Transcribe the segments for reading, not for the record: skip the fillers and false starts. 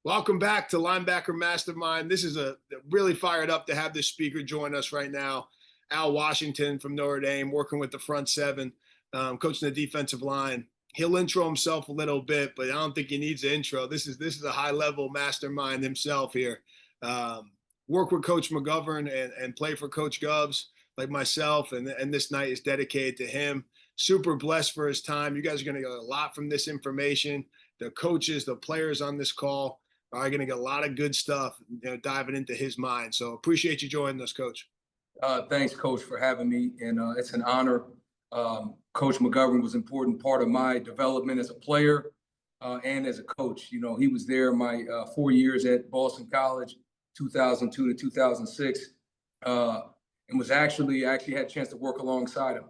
Welcome back to Linebacker Mastermind. This is a really fired up to have this speaker join us right now. Al Washington from Notre Dame, working with the front seven, coaching the defensive line. He'll intro himself a little bit, but I don't think he needs an intro. This is a high level mastermind himself here. Work with Coach McGovern and play for Coach Govs like myself, and this night is dedicated to him. Super blessed for his time. You guys are going to get a lot from this information. The coaches, the players on this call are going to get a lot of good stuff, diving into his mind. So appreciate you joining us, Coach. Thanks, Coach, for having me. And it's an honor. Coach McGovern was an important part of my development as a player and as a coach. You know, he was there my 4 years at Boston College, 2002 to 2006, and was actually had a chance to work alongside him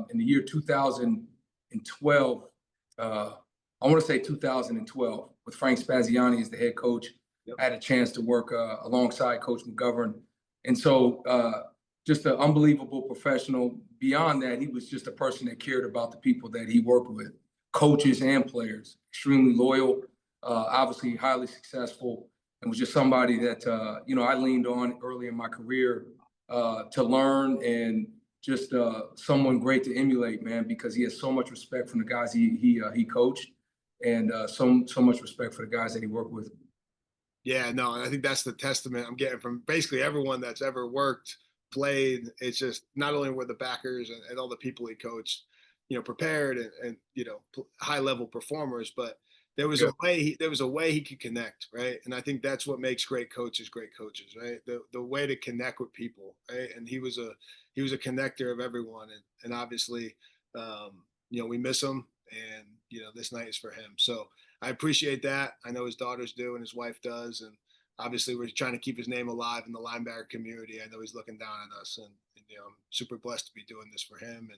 in the year 2012. I want to say 2012, with Frank Spaziani as the head coach. Yep. I had a chance to work alongside Coach McGovern. And so just an unbelievable professional. Beyond that, he was just a person that cared about the people that he worked with, coaches and players, extremely loyal, obviously highly successful, and was just somebody that, I leaned on early in my career to learn, and just someone great to emulate, man, because he has so much respect from the guys he coached, and so much respect for the guys that he worked with. Yeah, no, I think that's the testament I'm getting from basically everyone that's ever worked, played. It's just not only were the backers and all the people he coached, prepared and high level performers, but there was a way he could connect, right? And I think that's what makes great coaches, right? The way to connect with people, right? And he was a connector of everyone, and obviously, we miss him, and this night is for him. So I appreciate that. I know his daughters do, and his wife does, and obviously we're trying to keep his name alive in the linebacker community. I know he's looking down on us, and I'm super blessed to be doing this for him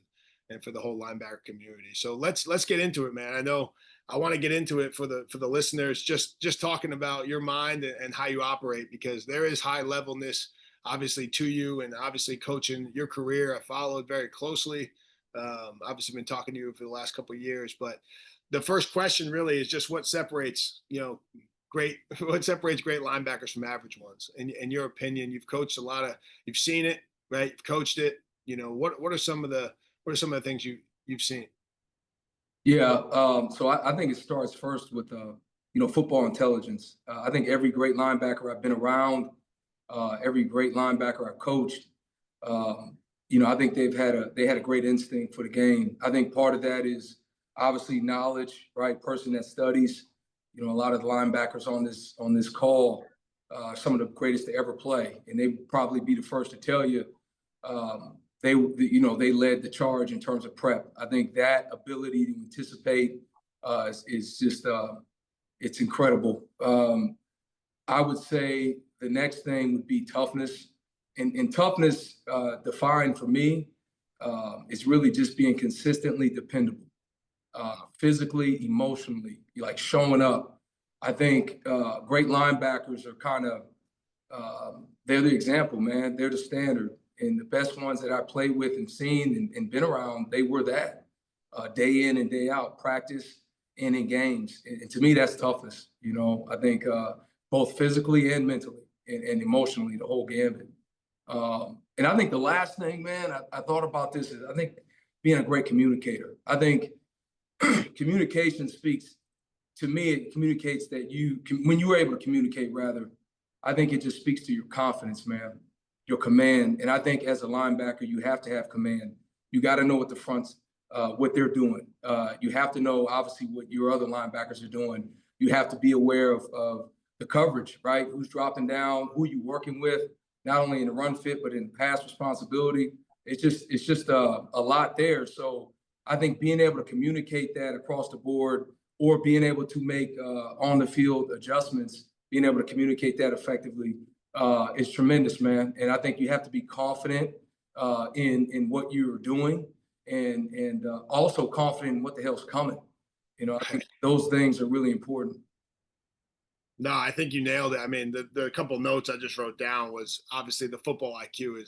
and for the whole linebacker community. So let's get into it, man. I know I want to get into it for the listeners, just talking about your mind and how you operate, because there is high levelness obviously to you, and obviously coaching your career I followed very closely. Obviously been talking to you for the last couple of years, but the first question really is just what separates great linebackers from average ones in your opinion. You've coached a lot you've seen it, right? You've coached it. What are some of the things you've seen? Yeah, so I think it starts first with football intelligence. I think every great linebacker I've been around, every great linebacker I've coached, I think they had a great instinct for the game. I think part of that is obviously knowledge, right? Person that studies. A lot of the linebackers on this call, some of the greatest to ever play, and they would probably be the first to tell you they led the charge in terms of prep. I think that ability to anticipate is just it's incredible. I would say the next thing would be toughness. And toughness, defined for me, is really just being consistently dependable, physically, emotionally, like showing up. I think great linebackers are kind of, they're the example, man. They're the standard. And the best ones that I played with and seen and been around, they were that day in and day out, practice and in games. And to me, that's toughness. I think both physically and mentally and emotionally, the whole gambit. And I think the last thing, man, I thought about this is I think being a great communicator. I think communication speaks to me. It communicates that when you are able to communicate, rather, I think it just speaks to your confidence, man, your command. And I think as a linebacker, you have to have command. You got to know what the fronts, what they're doing. You have to know, obviously, what your other linebackers are doing. You have to be aware of the coverage, right? Who's dropping down, who you're working with, not only in the run fit, but in pass responsibility. It's just a lot there. So I think being able to communicate that across the board, or being able to make on the field adjustments, being able to communicate that effectively is tremendous, man. And I think you have to be confident in what you're doing, and also confident in what the hell's coming. I think those things are really important. No, I think you nailed it. I mean, the couple of notes I just wrote down was obviously the football IQ you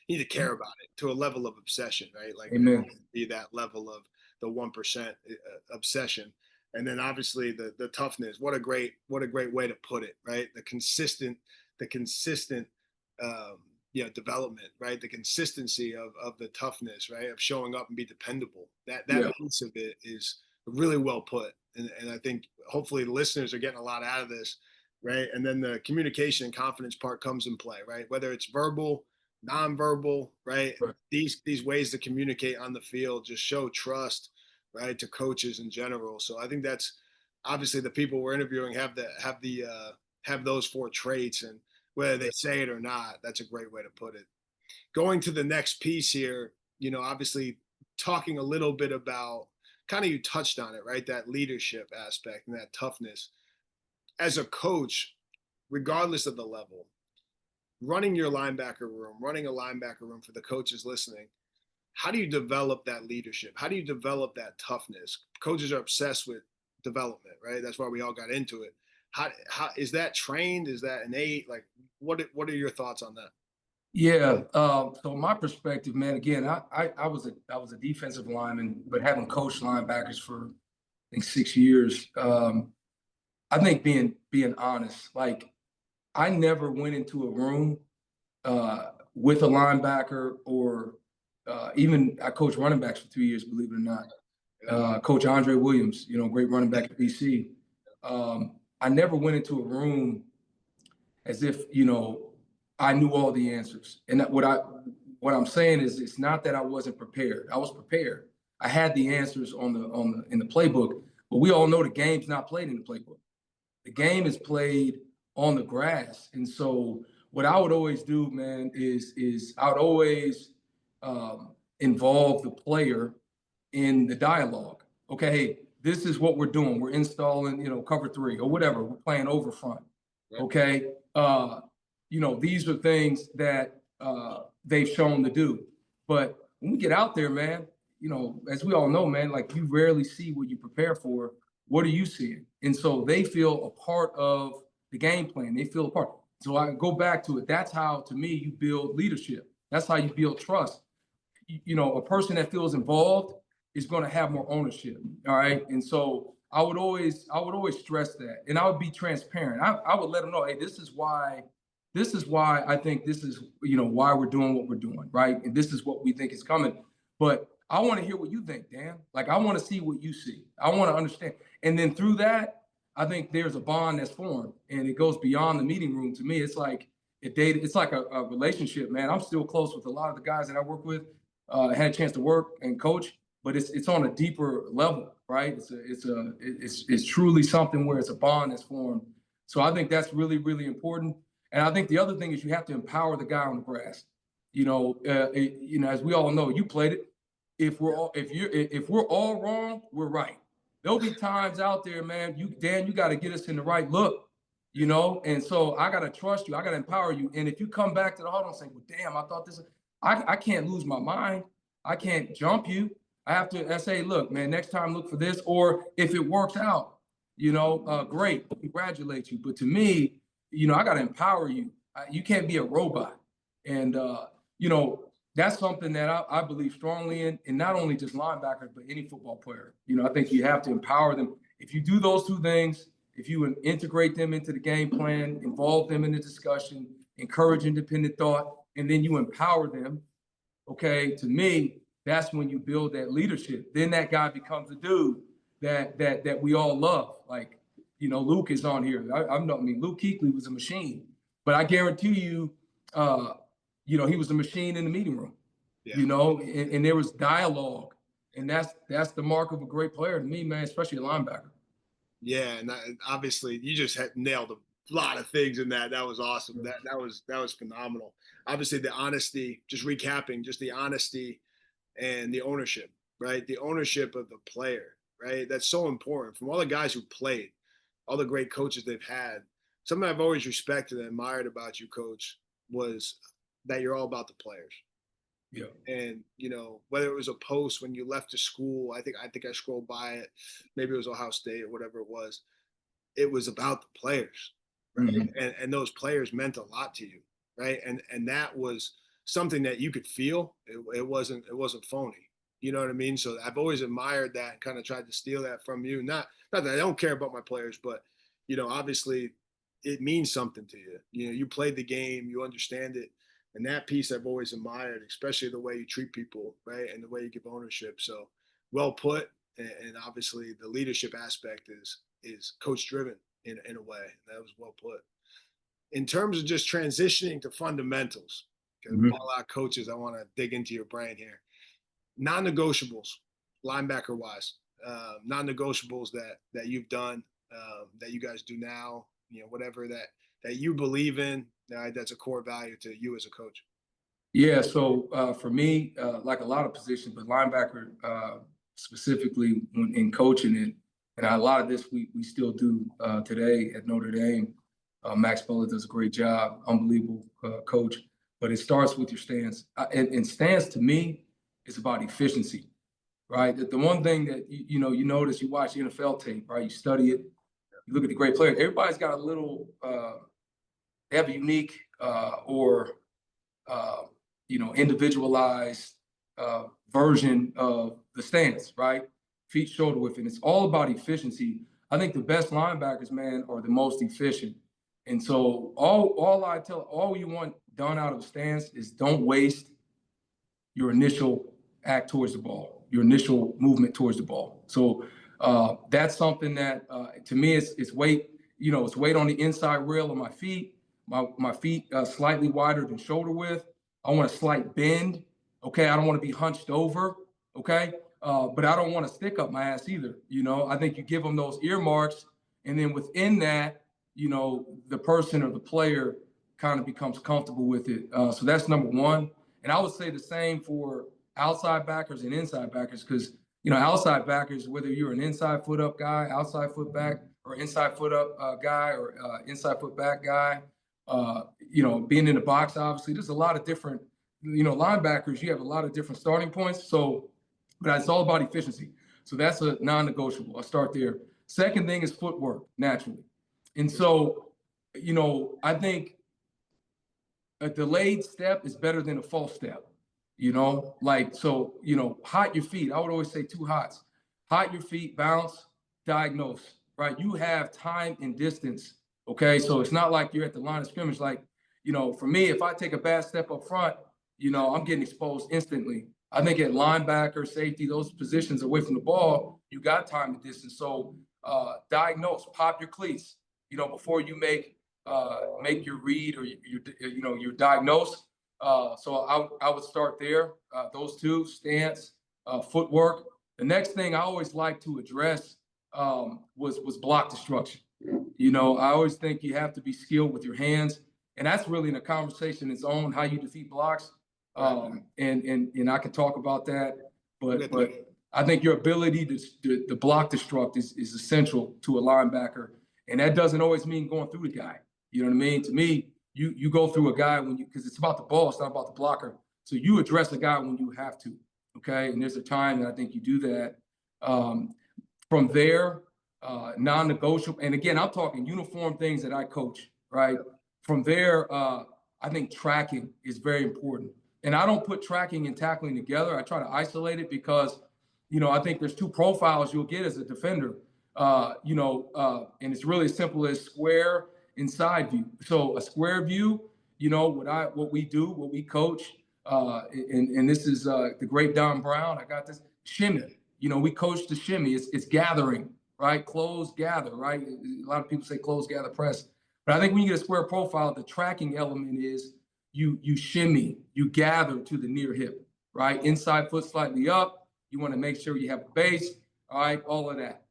need to care about it to a level of obsession, right? Like, Amen. Be that level of the 1% obsession. And then obviously the toughness. What a great way to put it, right? The consistent development, right? The consistency of the toughness, right? Of showing up and be dependable. That Yeah. piece of it is really well put. And I think hopefully the listeners are getting a lot out of this, right? And then the communication and confidence part comes in play, right? Whether it's verbal, nonverbal, right? Right. These ways to communicate on the field just show trust, right, to coaches in general. So I think that's obviously the people we're interviewing have those four traits, and whether they say it or not, that's a great way to put it. Going to the next piece here, obviously talking a little bit about kind of, you touched on it, right? That leadership aspect and that toughness. As a coach, regardless of the level, running your linebacker room, running a linebacker room for the coaches listening, how do you develop that leadership? How do you develop that toughness? Coaches are obsessed with development, right? That's why we all got into it. How is that trained? Is that innate? Like, what are your thoughts on that? Yeah. So my perspective, man, again, I was a defensive lineman, but having coached linebackers for I think 6 years, I think being honest, like I never went into a room with a linebacker or even I coached running backs for 3 years, believe it or not. Coach Andre Williams, great running back at BC. I never went into a room as if, I knew all the answers. And what I'm saying is it's not that I wasn't prepared. I was prepared. I had the answers in the playbook, but we all know the game's not played in the playbook. The game is played on the grass. And so what I would always do, man, is I would always involve the player in the dialogue. Okay, hey, this is what we're doing. We're installing, cover three or whatever. We're playing over front. Right. Okay. These are things that they've shown to do. But when we get out there, man, as we all know, man, like you rarely see what you prepare for. What are you seeing? And so they feel a part of the game plan. They feel a part. So I go back to it. That's how, to me, you build leadership. That's how you build trust. A person that feels involved is going to have more ownership. All right. And so I would always stress that. And I would be transparent. I would let them know, hey, this is why I think this is, why we're doing what we're doing. Right. And this is what we think is coming. But I want to hear what you think, Dan. Like, I want to see what you see. I want to understand. And then through that, I think there's a bond that's formed, and it goes beyond the meeting room. To me, it's like it's like a relationship, man. I'm still close with a lot of the guys that I work with. Had a chance to work and coach, but it's on a deeper level, right? It's truly something where it's a bond that's formed. So I think that's really, really important. And I think the other thing is you have to empower the guy on the grass. As we all know, you played it. If we're all wrong, we're right. There'll be times out there, man. Dan, you got to get us in the right look, And so I got to trust you. I got to empower you. And if you come back to the huddle and say, "Well, damn, I thought this," I can't lose my mind. I can't jump you. I say, "Look, man, next time look for this." Or if it works out, great, congratulate you. But to me, I got to empower you. You can't be a robot. And that's something that I believe strongly in, and not only just linebackers, but any football player. I think you have to empower them. If you do those two things, if you integrate them into the game plan, involve them in the discussion, encourage independent thought, and then you empower them, okay, to me, that's when you build that leadership. Then that guy becomes a dude that we all love. Like, Luke is on here. Luke Kuechly was a machine, but I guarantee you, he was a machine in the meeting room, yeah. And there was dialogue, and that's the mark of a great player to me, man, especially a linebacker. Yeah, and obviously you just nailed a lot of things in that. That was awesome. That was phenomenal. Obviously the honesty, just recapping, just the honesty and the ownership, right? The ownership of the player, right? That's so important. From all the guys who played, all the great coaches they've had, something I've always respected and admired about you, Coach, was that you're all about the players. Yeah. And whether it was a post when you left the school, I think I scrolled by it, maybe it was Ohio State or whatever it was about the players, right? Mm-hmm. And those players meant a lot to you, right? And that was something that you could feel. It wasn't phony, You know what I mean? So I've always admired that and kind of tried to steal that from you. Not that I don't care about my players, but obviously it means something to you. You played the game, you understand it. And that piece I've always admired, especially the way you treat people, right? And the way you give ownership. So well put. And obviously the leadership aspect is coach driven in a way. And that was well put. In terms of just transitioning to fundamentals, because Mhm. a lot of coaches, I want to dig into your brain here. Non-negotiables, linebacker wise, non-negotiables that you've done, that you guys do now, whatever that you believe in, that's a core value to you as a coach. Yeah, so for me, like a lot of positions, but linebacker specifically when in coaching it, and a lot of this we still do today at Notre Dame. Max Muller does a great job, unbelievable coach. But it starts with your stance, and stance to me is about efficiency, right? The one thing that you notice, you watch NFL tape, right? You study it, you look at the great players. Everybody's got a little, they have a unique or individualized version of the stance, right? Feet shoulder width, and it's all about efficiency. I think the best linebackers, man, are the most efficient. And so all you want done out of the stance is don't waste your initial act towards the ball, your initial movement towards the ball. So that's something that to me it's weight, it's weight on the inside rail of my feet. My feet slightly wider than shoulder width. I want a slight bend. Okay, I don't want to be hunched over. Okay, but I don't want to stick up my ass either. I think you give them those earmarks, and then within that, the person or the player kind of becomes comfortable with it. So that's number one. And I would say the same for outside backers and inside backers, because outside backers, whether you're an inside foot up guy, outside foot back, or inside foot up guy, or inside foot back guy, being in the box, obviously, there's a lot of different, linebackers, you have a lot of different starting points. So, but it's all about efficiency. So that's a non-negotiable. I'll start there. Second thing is footwork, naturally. And so, I think a delayed step is better than a false step, hot your feet. I would always say two hots: hot your feet, bounce, diagnose, right? You have time and distance. Okay. So it's not like you're at the line of scrimmage. Like, for me, if I take a bad step up front, I'm getting exposed instantly. I think at linebacker, safety, those positions away from the ball, you got time and distance. So diagnose, pop your cleats, before you make your read or your diagnose. So I would start there. Those two: stance, footwork. The next thing I always like to address was block destruction. I always think you have to be skilled with your hands, and that's really in a conversation its own, how you defeat blocks. And I can talk about that, but I think your ability to block destruct is essential to a linebacker, and that doesn't always mean going through the guy. You know what I mean? To me, you go through a guy because it's about the ball, it's not about the blocker. So you address a guy when you have to, okay? And there's a time that I think you do that. From there, non-negotiable. And again, I'm talking uniform things that I coach, right? From there, I think tracking is very important. And I don't put tracking and tackling together. I try to isolate it because, I think there's two profiles you'll get as a defender. And it's really as simple as square and side view. So a square view, what we coach, and this is the great Don Brown. I got this shimmy. We coach the shimmy. It's gathering, right? Close, gather, right? A lot of people say close, gather, press. But I think when you get a square profile, the tracking element is you shimmy, you gather to the near hip, right? Inside foot slightly up. You want to make sure you have a base, all right? All of that.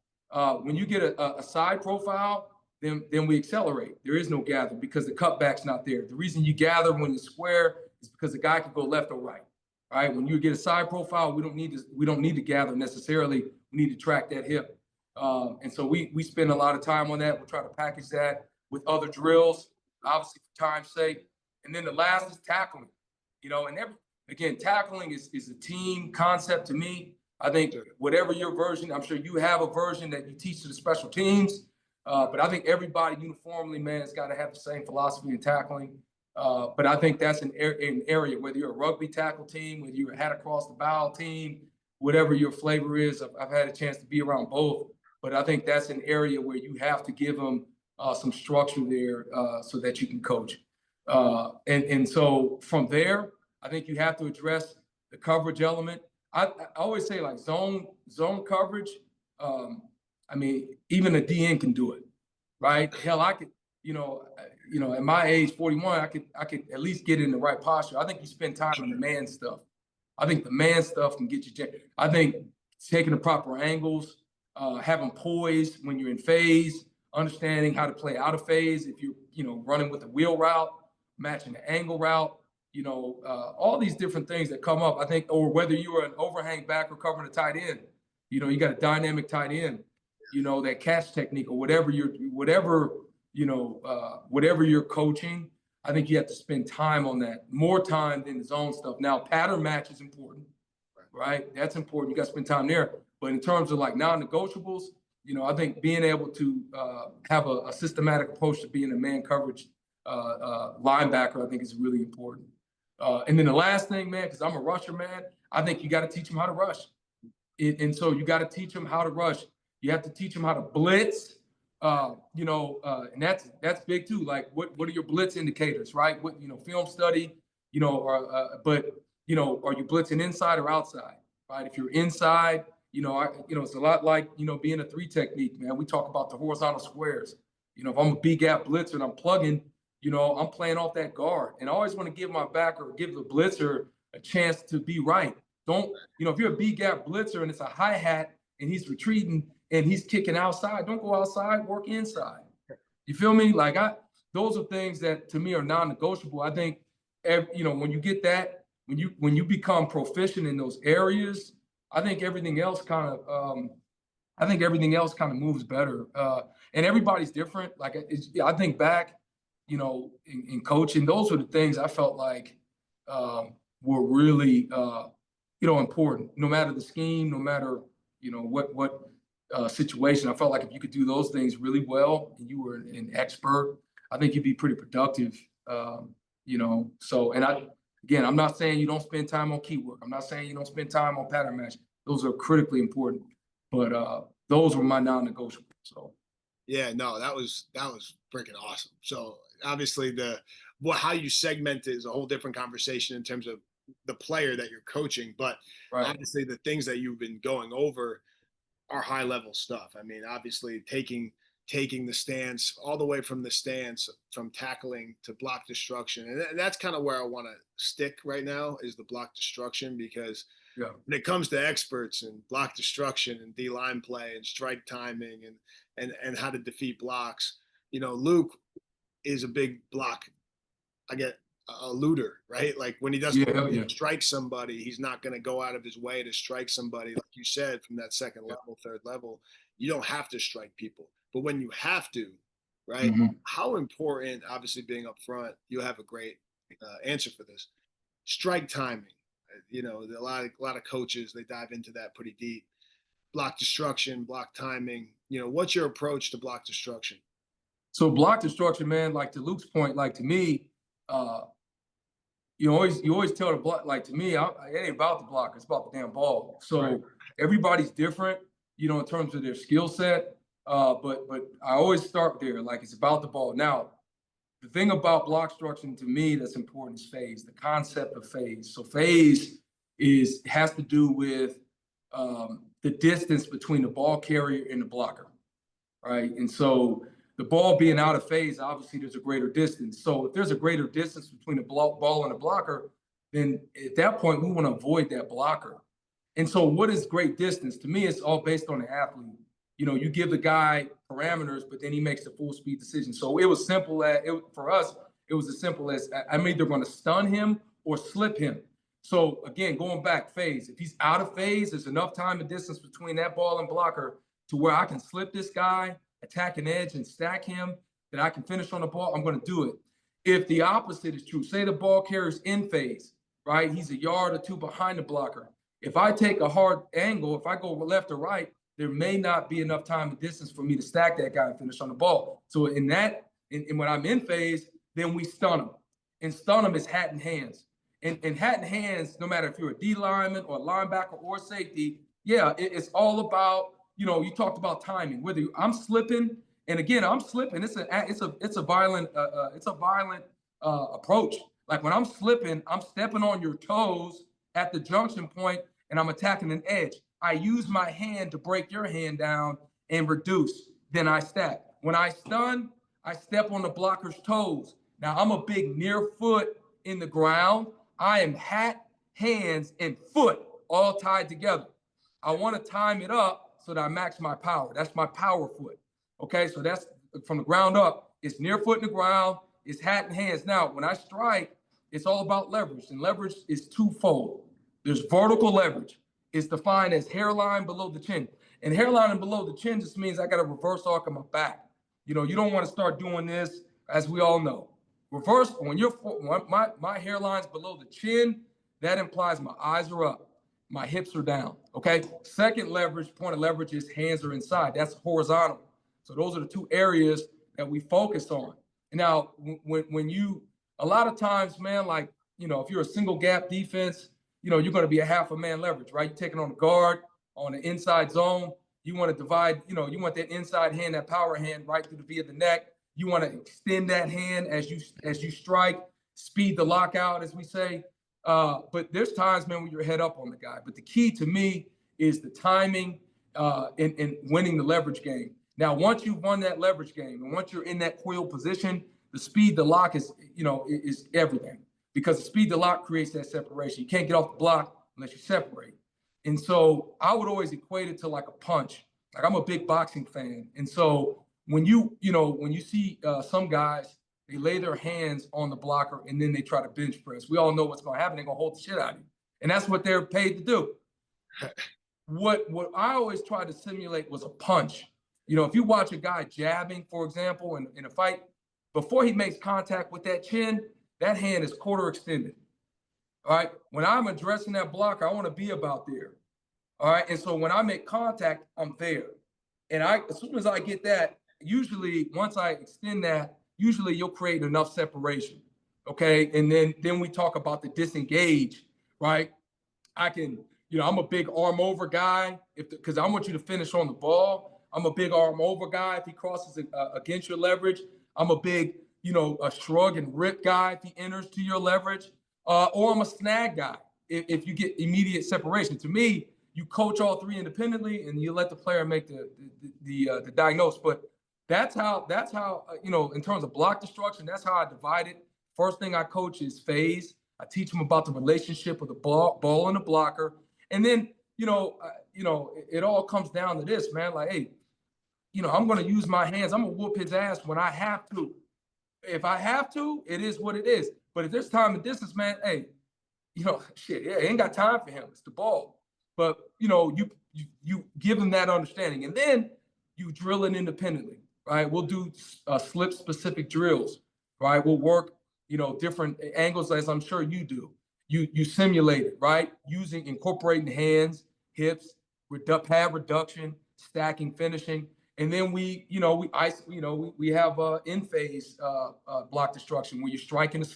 When you get a side profile, then we accelerate. There is no gather because the cutback's not there. The reason you gather when you square is because the guy can go left or right. All right. When you get a side profile, we don't need to gather necessarily. We need to track that hip. And so we spend a lot of time on that. We'll try to package that with other drills, obviously for time's sake. And then the last is tackling. Again, tackling is a team concept to me. I think whatever your version, I'm sure you have a version that you teach to the special teams. But I think everybody uniformly, man, has got to have the same philosophy in tackling. But I think that's an area, whether you're a rugby tackle team, whether you're a hat across the bow team, whatever your flavor is. I've had a chance to be around both, but I think that's an area where you have to give them some structure there so that you can coach. And so from there, I think you have to address the coverage element. I always say like zone coverage. I mean, even a DN can do it, right? Hell, I could, at my age, 41, I could at least get in the right posture. I think you spend time on the man stuff. I think the man stuff can get you. I think taking the proper angles, having poise when you're in phase, understanding how to play out of phase. If you're, running with a wheel route, matching the angle route, all these different things that come up. I think, or whether you are an overhang back or covering a tight end, you got a dynamic tight end, that catch technique or whatever you're coaching. I think you have to spend time on that, more time than the zone stuff. Now, pattern match is important, right? That's important. You got to spend time there. But in terms of like non-negotiables, I think being able to have a systematic approach to being a man coverage linebacker, I think is really important. And then the last thing, man, because I'm a rusher, man, I think you got to teach them how to rush. And so you got to teach them how to rush. You have to teach them how to blitz. And that's big too. Like, what are your blitz indicators, right? What, film study, but are you blitzing inside or outside, right? If you're inside, it's a lot like, being a 3 technique, man. We talk about the horizontal squares. If I'm a B gap blitzer and I'm plugging, I'm playing off that guard, and I always want to give my backer, give the blitzer a chance to be right. Don't, if you're a B gap blitzer and it's a hi hat and he's retreating and he's kicking outside, don't go outside, work inside. You feel me? Like those are things that to me are non-negotiable. I think, when you get that, when you become proficient in those areas, I think everything else kind of moves better. And everybody's different. Like I think back, in coaching, those were the things I felt like were really, important. No matter the scheme, no matter what situation. I felt like if you could do those things really well and you were an expert, I think you'd be pretty productive. So, and I'm not saying you don't spend time on key work. I'm not saying you don't spend time on pattern match. Those are critically important, but those were my non-negotiables. So. Yeah, no, that was freaking awesome. So obviously how you segment it is a whole different conversation in terms of the player that you're coaching, but obviously the things that you've been going over are high level stuff. I mean, obviously taking the stance all the way from the stance, from tackling to block destruction. And that's kind of where I want to stick right now, is the block destruction, because when it comes to experts and block destruction and D-line play and strike timing and how to defeat blocks, Luke is a big block. I get a looter, right? Like when he doesn't strike somebody, he's not going to go out of his way to strike somebody. Like you said, from that second level, third level, you don't have to strike people. But when you have to, right? Mm-hmm. How important, obviously being up front, you have a great answer for this. Strike timing. A lot of coaches, they dive into that pretty deep. Block destruction, block timing. What's your approach to block destruction? So block destruction, man, like to Luke's point, like to me, you always tell the block, like to me, it ain't about the block, it's about the damn ball. So everybody's different, in terms of their skill set. But I always start there, like it's about the ball. Now, the thing about block destruction to me that's important is phase, the concept of phase. So phase has to do with the distance between the ball carrier and the blocker, right? And so the ball being out of phase, obviously there's a greater distance. So if there's a greater distance between the ball and the blocker, then at that point we want to avoid that blocker. And so what is great distance? To me, it's all based on the athlete. You give the guy parameters, but then he makes the full speed decision. So it was simple for us, it was as simple as I'm either going to stun him or slip him. So again, going back phase, if he's out of phase, there's enough time and distance between that ball and blocker to where I can slip this guy, attack an edge and stack him, that I can finish on the ball, I'm going to do it. If the opposite is true, say the ball carrier's in phase, right? He's a yard or two behind the blocker. If I take a hard angle, if I go left or right, there may not be enough time and distance for me to stack that guy and finish on the ball. So when I'm in phase, then we stun him. And stun him is hat in hands. And hat and hands, no matter if you're a D lineman or a linebacker or safety, yeah, it's all about, you talked about timing. Whether I'm slipping, and again, I'm slipping. It's a violent approach. Like when I'm slipping, I'm stepping on your toes at the junction point, and I'm attacking an edge. I use my hand to break your hand down and reduce. Then I stack. When I stun, I step on the blocker's toes. Now I'm a big near foot in the ground. I am hat, hands, and foot all tied together. I want to time it up so that I max my power. That's my power foot. Okay, so that's from the ground up. It's near foot in the ground. It's hat and hands. Now, when I strike, it's all about leverage, and leverage is twofold. There's vertical leverage. It's defined as hairline below the chin. And hairline and below the chin just means I got a reverse arc of my back. You don't want to start doing this, as we all know. Reverse, when my hairline's below the chin, that implies my eyes are up, my hips are down, okay? Second point of leverage is hands are inside. That's horizontal. So those are the two areas that we focus on. And now, a lot of times, man, like, if you're a single gap defense, you're going to be a half a man leverage, right? You're taking on the guard on the inside zone. You want to divide, you want that inside hand, that power hand right through the V of the neck. You want to extend that hand as you strike, speed the lockout, as we say. But there's times, man, when you're head up on the guy. But the key to me is the timing and winning the leverage game. Now, once you've won that leverage game, and once you're in that coil position, the speed, the lock is everything, because the speed, the lock creates that separation. You can't get off the block unless you separate. And so I would always equate it to like a punch. Like, I'm a big boxing fan. And so when you see some guys, they lay their hands on the blocker and then they try to bench press. We all know what's going to happen. They're going to hold the shit out of you. And that's what they're paid to do. What I always tried to simulate was a punch. If you watch a guy jabbing, for example, in a fight, before he makes contact with that chin, that hand is quarter extended. All right. When I'm addressing that blocker, I want to be about there. All right. And so when I make contact, I'm there. And as soon as I get that, usually once I extend that, usually you'll create enough separation. Okay. And then we talk about the disengage, right? I'm a big arm over guy because I want you to finish on the ball. I'm a big arm over guy if he crosses against your leverage. I'm a big, a shrug and rip guy if he enters to your leverage. Or I'm a snag guy if you get immediate separation. To me, you coach all three independently and you let the player make the diagnose. But that's how in terms of block destruction, that's how I divide it. First thing I coach is phase. I teach them about the relationship of the ball and the blocker. And then, it all comes down to this, man. Like, hey, I'm going to use my hands. I'm going to whoop his ass when I have to. If I have to, it is what it is. But if there's time and distance, man, hey, shit, yeah, ain't got time for him. It's the ball. But, you give him that understanding. And then you drill it independently, right? We'll do slip-specific drills, right? We'll work, different angles, as I'm sure you do. You simulate it, right? Incorporating hands, hips, pad reduction, stacking, finishing. And then we have in-phase block destruction where you're striking the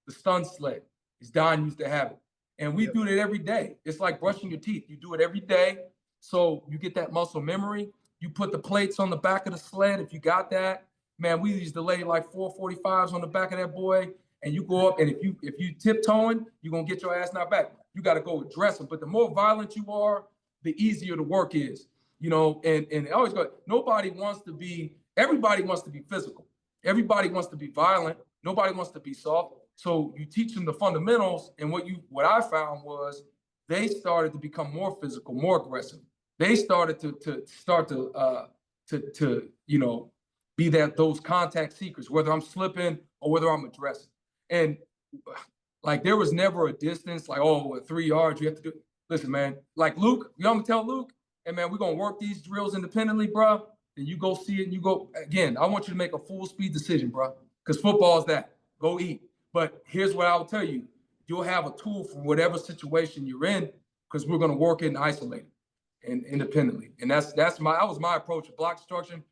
stun sled, as Don used to have it. And we do that every day. It's like brushing your teeth. You do it every day. So you get that muscle memory. You put the plates on the back of the sled. If you got that, man, we used to lay like 445s on the back of that boy. And you go up, and if you tiptoeing, you're going to get your ass knocked back. You got to go address them. But the more violent you are, the easier the work is. And it always goes, everybody wants to be physical. Everybody wants to be violent. Nobody wants to be soft. So you teach them the fundamentals. And what I found was they started to become more physical, more aggressive. They started to be those contact seekers, whether I'm slipping or whether I'm addressing. And like, there was never a distance, like, 3 yards, you have to do. Listen, man, like Luke, I'm gonna tell Luke, hey, man, we're going to work these drills independently, bro. And you go see it and you go, again, I want you to make a full speed decision, bro. Because football is that. Go eat. But here's what I will tell you. You'll have a tool for whatever situation you're in, because we're going to work it and isolate it and independently. And that was my approach to block destruction.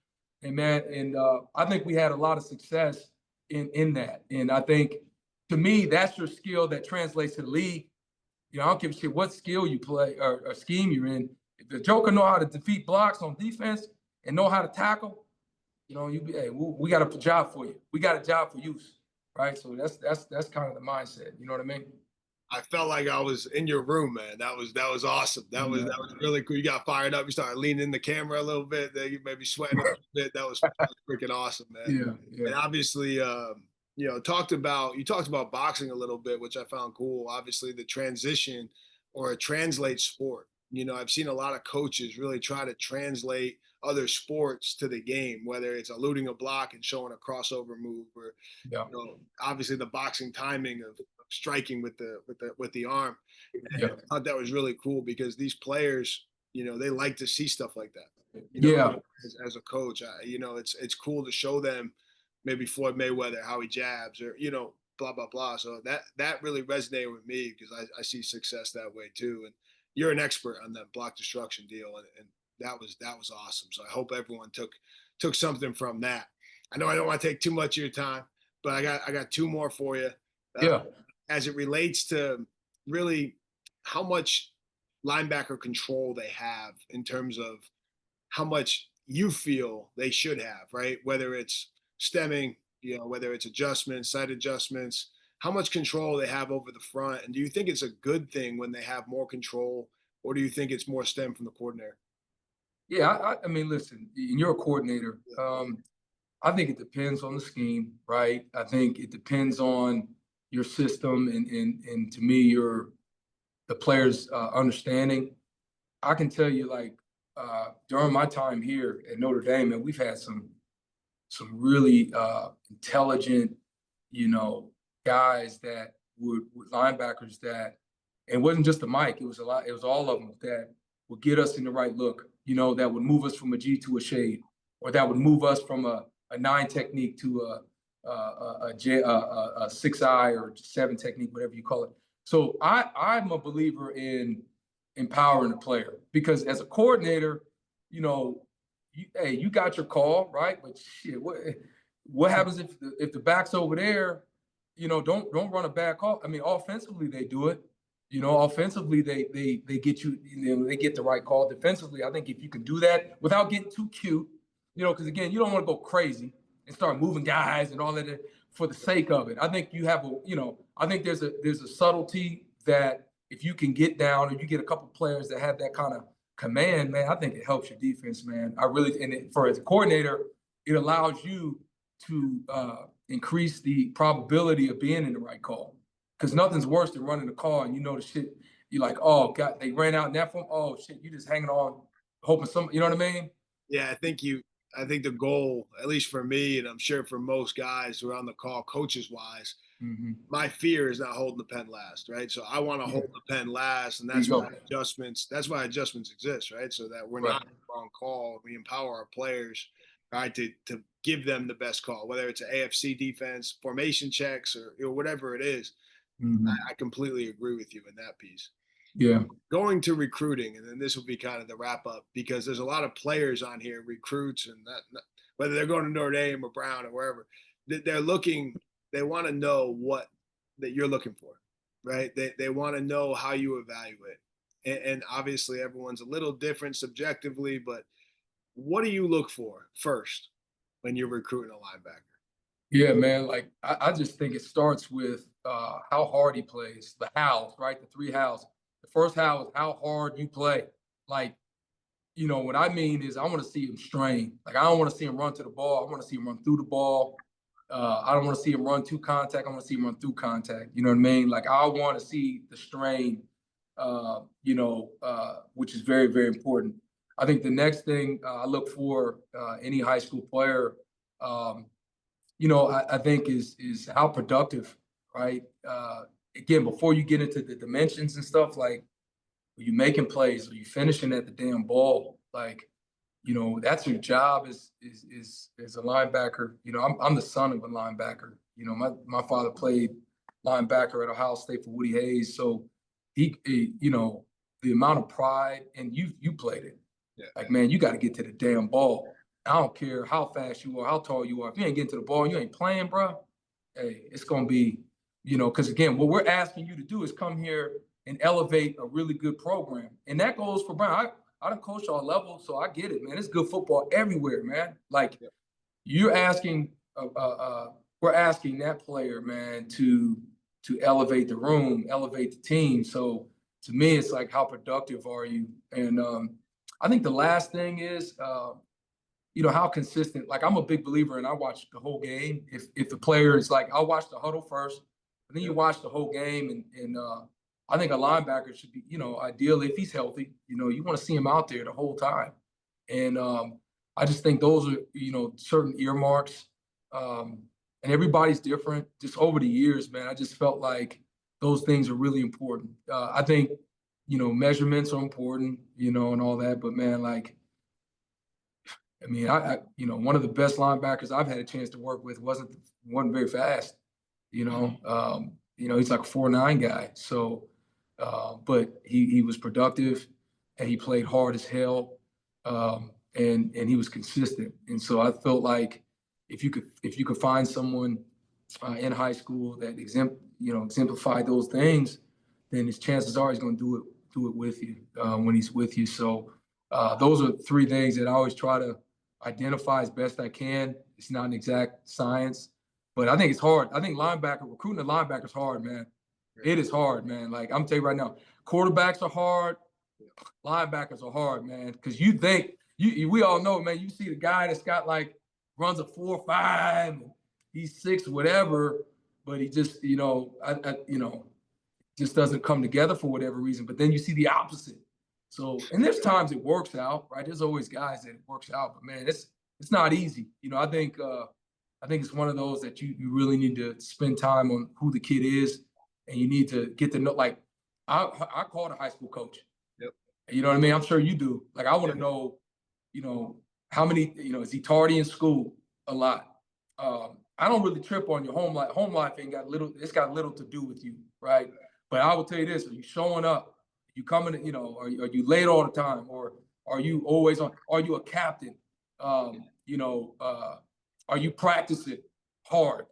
And man, I think we had a lot of success in that. And I think to me, that's your skill that translates to the league. You know, I don't give a shit what skill you play or scheme you're in. If the joker know how to defeat blocks on defense and know how to tackle, you know, hey, we got a job for you. We got a job for use, right? So that's kind of the mindset. You know what I mean? I felt like I was in your room, man. That was awesome. That was really cool. You got fired up. You started leaning in the camera a little bit. Then you maybe sweating a little bit. That was freaking awesome, man. Yeah. And obviously, you know, talked about boxing a little bit, which I found cool. Obviously, the transition or a translate sport. You know, I've seen a lot of coaches really try to translate other sports to the game, whether it's eluding a block and showing a crossover move, or Yeah. you know, obviously the boxing timing of striking with the arm. And Yeah. I thought that was really cool because these players, you know, they like to see stuff like that. You know, Yeah. as a coach, you know, it's cool to show them maybe Floyd Mayweather how he jabs, or you know, blah blah blah. So that really resonated with me because I see success that way too. And you're an expert on that block destruction deal, and that was awesome. So I hope everyone took something from that. I know I don't want to take too much of your time, but I got two more for you. Yeah. As it relates to really how much linebacker control they have in terms of how much you feel they should have, right? Whether it's stemming, you know, whether it's adjustments, side adjustments, how much control they have over the front. And do you think it's a good thing when they have more control, or do you think it's more stem from the coordinator? Yeah. I mean, listen, you're a coordinator. I think it depends on the scheme, right? I think it depends on your system and to me, the players' understanding. I can tell you, like, during my time here at Notre Dame, and we've had some really intelligent, you know, guys that would linebackers that, and it wasn't just the Mike, it was all of them that would get us in the right look, you know, that would move us from a G to a shade, or that would move us from a 9 technique to a 6-eye or 7 technique, whatever you call it. So I'm a believer in empowering the player, because as a coordinator, you know, you got your call, right? But shit, what happens if the back's over there? You know, don't run a bad call. I mean, offensively they do it. You know, offensively they get you know, they get the right call. Defensively, I think if you can do that without getting too cute, you know, because again, you don't want to go crazy and start moving guys and all that for the sake of it. I think you have you know, I think there's a subtlety that if you can get down, or you get a couple players that have that kind of command, man, I think it helps your defense, man. I really, for as a coordinator, it allows you to increase the probability of being in the right call. Because nothing's worse than running the call and you know the shit. You're like, oh God, they ran out in that form. Oh shit, you just hanging on, hoping you know what I mean? Yeah, I think the goal, at least for me, and I'm sure for most guys who are on the call, coaches wise, my fear is not holding the pen last, right? So I want to hold the pen last, and that's why adjustments exist, right? So that we're not on call. We empower our players, right, to give them the best call, whether it's an AFC defense, formation checks, or you know, whatever it is. I completely agree with you in that piece. Yeah. Going to recruiting, and then this will be kind of the wrap up, because there's a lot of players on here, recruits, and whether they're going to Notre Dame or Brown or wherever, they're looking, they want to know what that you're looking for, right? They want to know how you evaluate. And obviously everyone's a little different subjectively, but what do you look for first when you're recruiting a linebacker? Yeah, man. Like I just think it starts with how hard he plays, the hows, right? The 3 hows. The first how is how hard you play. Like, you know, what I mean is I want to see him strain. Like, I don't want to see him run to the ball. I want to see him run through the ball. I don't want to see him run to contact. I want to see him run through contact. You know what I mean? Like, I want to see the strain, you know, which is very, very important. I think the next thing I look for any high school player, you know, I think is how productive, right? Again, before you get into the dimensions and stuff, like, are you making plays? Are you finishing at the damn ball? Like, you know, that's your job as a linebacker. You know, I'm the son of a linebacker. You know, my father played linebacker at Ohio State for Woody Hayes, so he you know, the amount of pride, and you played it. Yeah. Like, man, you got to get to the damn ball. I don't care how fast you are, how tall you are. If you ain't getting to the ball, you ain't playing, bro. Hey, it's gonna be because again, what we're asking you to do is come here and elevate a really good program. And that goes for Brown. I done coached all levels, so I get it, man. It's good football everywhere, man. Like you're asking, we're asking that player, man, to elevate the room, elevate the team. So to me, it's like, how productive are you? And I think the last thing is, how consistent. Like I'm a big believer, and I watch the whole game. If the player is like, I'll watch the huddle first, and then you watch the whole game, and I think a linebacker should be, ideally if he's healthy, you want to see him out there the whole time. And I just think those are, certain earmarks. And everybody's different. Just over the years, man, I just felt like those things are really important. I think, measurements are important, and all that. But man, like, I mean, I one of the best linebackers I've had a chance to work with wasn't very fast. He's like a 4.9 guy. So, but he was productive, and he played hard as hell, and he was consistent. And so I felt like if you could find someone in high school that exemplified those things, then his chances are he's going to do it with you when he's with you. So those are 3 things that I always try to identify as best I can. It's not an exact science, but I think it's hard. I think recruiting a linebacker is hard, man. It is hard, man. Like I'm telling you right now, quarterbacks are hard, linebackers are hard, man. Because you think we all know, man. You see the guy that's got like runs a 4.5, he's 6, whatever, but he just just doesn't come together for whatever reason. But then you see the opposite. So, and there's times it works out, right? There's always guys that it works out, but man, it's not easy. I think it's one of those that you really need to spend time on who the kid is, and you need to get to know. Like I called a high school coach. Yep. You know what I mean? I'm sure you do. Like I want to know, how many, is he tardy in school a lot? I don't really trip on your home life. Home life it's got little to do with you, right? But I will tell you this: are you showing up? You coming, are you late all the time, or are you always on? Are you a captain? Are you practicing hard?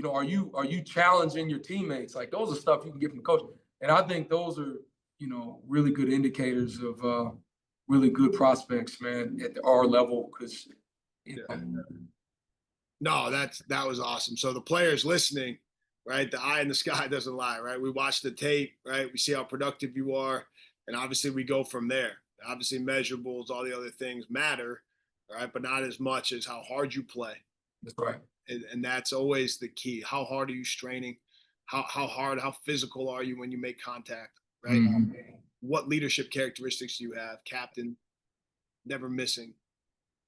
Are you challenging your teammates? Like those are stuff you can get from the coach. And I think those are, really good indicators of really good prospects, man, at our level. Because no, that was awesome. So the players listening, right? The eye in the sky doesn't lie, right? We watch the tape, right? We see how productive you are, and obviously we go from there. Obviously measurables, all the other things matter, right? But not as much as how hard you play. That's right. And that's always the key. How hard are you straining? How physical are you when you make contact, right? Mm-hmm. What leadership characteristics do you have? Captain, never missing,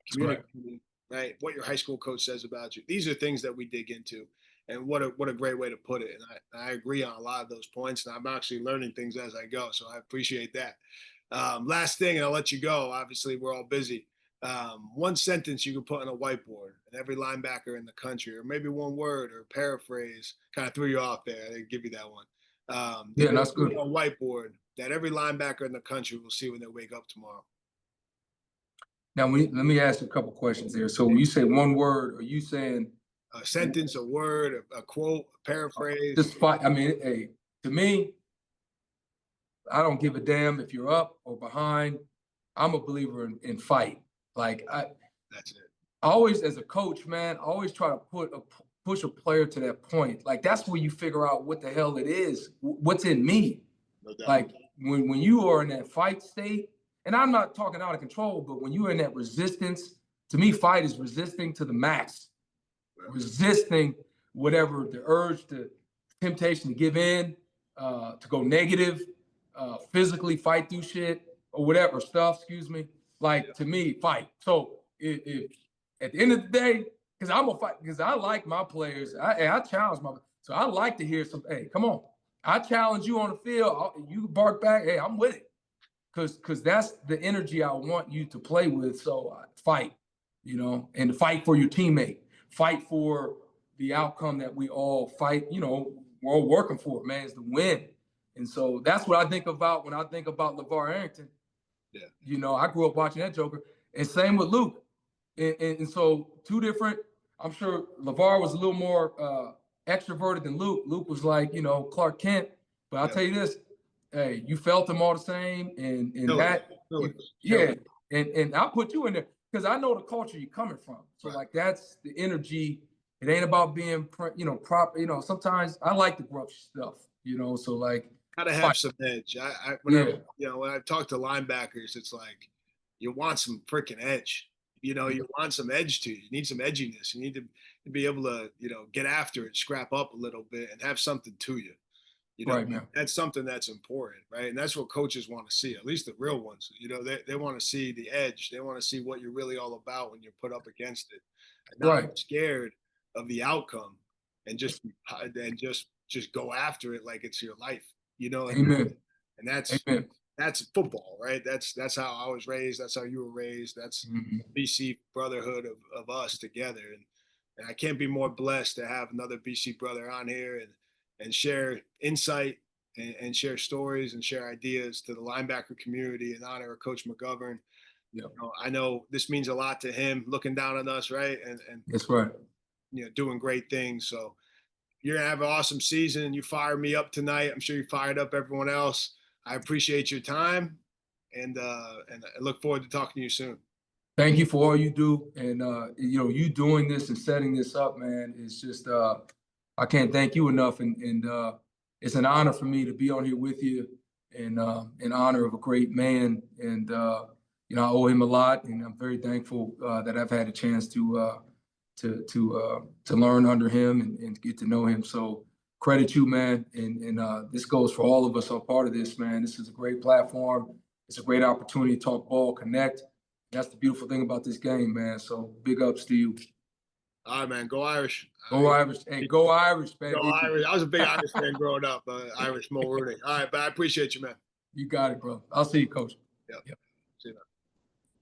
communicating, right? What your high school coach says about you. These are things that we dig into. And what a great way to put it. And I agree on a lot of those points. And I'm actually learning things as I go. So I appreciate that. Last thing, and I'll let you go. Obviously, we're all busy. One sentence you can put on a whiteboard, and every linebacker in the country, or maybe one word or paraphrase, kind of threw you off there. I didn't give you that one. Yeah, that's good. A whiteboard that every linebacker in the country will see when they wake up tomorrow. Now, let me ask you a couple questions there. So when you say one word, are you saying a sentence, a word, a quote, a paraphrase? Just fight. I mean, hey, to me, I don't give a damn if you're up or behind. I'm a believer in fight. Like that's it. I always, as a coach, man, I always try to push a player to that point. Like that's where you figure out what the hell it is, what's in me. No doubt. Like when you are in that fight state, and I'm not talking out of control, but when you're in that resistance, to me, fight is resisting to the max. Resisting whatever the urge, the temptation to give in, to go negative, physically fight through shit or whatever stuff, like to me, fight. So if at the end of the day, because I'm a fight, because I like my players, I challenge so I like to hear hey, come on. I challenge you on the field, you bark back, hey, I'm with it. Because that's the energy I want you to play with. So fight, and fight for your teammate. Fight for the outcome that we all fight, we're all working for, man, is the win. And so that's what I think about when I think about LeVar Arrington. Yeah. I grew up watching that Joker. And same with Luke. And so two different, I'm sure LeVar was a little more extroverted than Luke. Luke was like, you know, Clark Kent. But I'll Yeah. tell you this, hey, you felt him all the same, and Killers. yeah, and I'll put you in there because I know the culture you're coming from. So Right. like that's the energy. It ain't about being, you know, proper. You know, sometimes I like the gruff stuff. You know, so like Gotta have some edge. Whenever, you know, when I talk to linebackers, it's like you want some freaking edge. You know, you want some edge to you. You need some edginess. You need to be able to, you know, get after it, scrap up a little bit, and have something to you. You know, right, man. that's something that's important, right? And that's what coaches want to see, at least the real ones. You know, they want to see the edge. They want to see what you're really all about when you're put up against it, and not Right. be scared of the outcome, and just go after it like it's your life. You know, Amen. and Amen. that's football, right? That's how I was raised. That's how you were raised. That's BC brotherhood of us together, and I can't be more blessed to have another BC brother on here and share insight and share stories and share ideas to the linebacker community in honor of Coach McGovern. Yeah. You know, I know this means a lot to him, looking down on us, right? And That's right. you know, doing great things. So you're gonna have an awesome season. You fired me up tonight. I'm sure you fired up everyone else. I appreciate your time, and I look forward to talking to you soon. Thank you for all you do, and you know, you doing this and setting this up, man. It's just I can't thank you enough, and it's an honor for me to be on here with you, and in honor of a great man, and you know, I owe him a lot, and I'm very thankful that I've had a chance to learn under him and get to know him. So credit you, man, and this goes for all of us who are part of this, man. This is a great platform. It's a great opportunity to talk ball, connect. That's the beautiful thing about this game, man. So big ups to you. All right, man. Go Irish. Go Irish. Hey, go Irish, baby. Go Irish. I was a big Irish fan growing up. Irish Mulrooney. All right, but I appreciate you, man. You got it, bro. I'll see you, coach. Yep. See you, man.